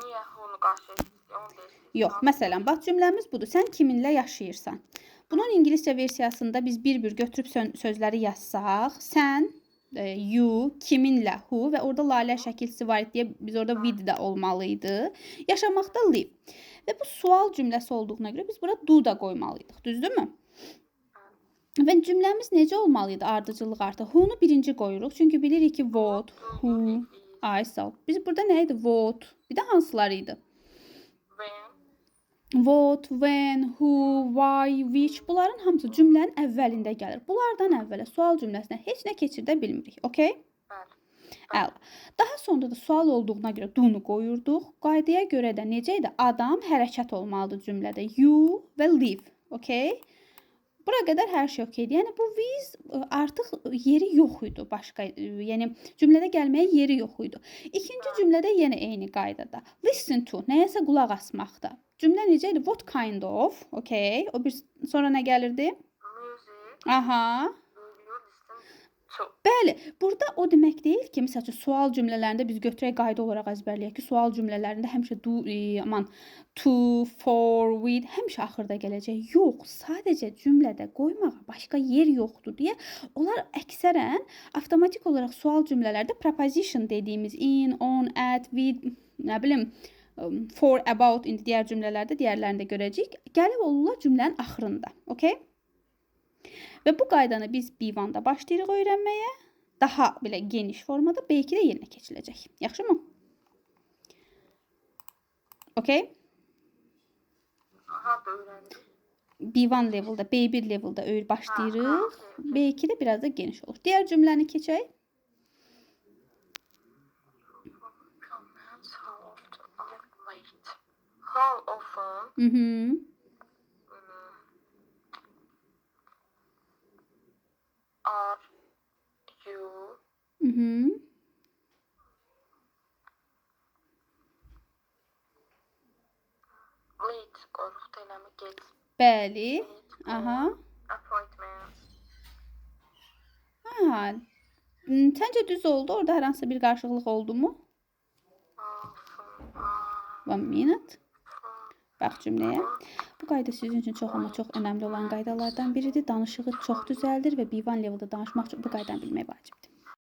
Niyə onu qarşı onu deyirsən? Yox, məsələn, bax cümləmiz budur. Sən kiminlə yaşayırsan? Bunun ingiliscə versiyasında biz bir-bir götürüb sözləri yazsaq, sən, you, kiminlə, who və orada lalə şəkilsi var deyə biz orada with də olmalıydı. Yaşamaqda live. Və bu sual cümləsi olduğuna görə biz bura do da qoymalıydıq. Düzdürmü? Və cümləmiz necə olmalıydı ardıcıllıq artıq? Who-nu birinci qoyuruq. Çünki bilirik ki, what, who, ay sağ ol. Biz burada nə idi? What. Bir də hansılar idi? What, when, who, why, which. Bunların hamısı cümlənin əvvəlində gəlir. Bunlardan əvvələ sual cümləsinə heç nə keçirdə bilmirik. Okay? Əla. Daha sonra da sual olduğuna görə do-nu qoyurduq. Qaydaya görə də necə idi? Adam hərəkət olmalıdır cümlədə. You və live. Okay? Bura qədər hər şey okeydir. Yəni bu with artıq yeri yox idi başqa. Yəni cümlədə gəlməyə yeri yox idi. İkinci cümlədə yenə eyni qaydada. Listen to, nəyəsə qulaq asmaqda. Cümlə necə idi? What kind of? Okay. O bir sonra nə gəlirdi? Aha. Bəli, burada o demək deyil ki, məsəl üçün sual cümlələrində biz götürək qayda olaraq əzbərləyək ki, sual cümlələrində həmişə do, to, for, with həmişə axırda gələcək. Yox, sadəcə cümlədə qoymağa başqa yer yoxdur deyə onlar əksərən avtomatik olaraq sual cümlələrdə preposition dediyimiz in, on, at, with, nə bilim, for, about indi digər cümlələrdə digərlərində görəcəyik. Gəlib olurlar cümlənin axırında. Okay? Və bu qaydanı biz B1-da başlayırıq öyrənməyə. Daha belə geniş formada B2-də yerinə keçiləcək. Yaxşı mı? Okay? B1 level'da, B1 level'da başlayırıq. B2-də biraz da geniş olur. Digər cümləni keçək. How often? Are you late qoruq eləmi get? Bəli. Aha. Appointment. Ha. Səncə düz oldu? Orada hər hansı bir qarşılıq oldu mu? One minute. Bax cümləyə. Bu qayda sizin üçün çox amma çox önəmli olan qaydalardan biridir. Danışığı çox düzəldir və B1 level'da danışmaq üçün bu qaydanı bilmək vacibdir.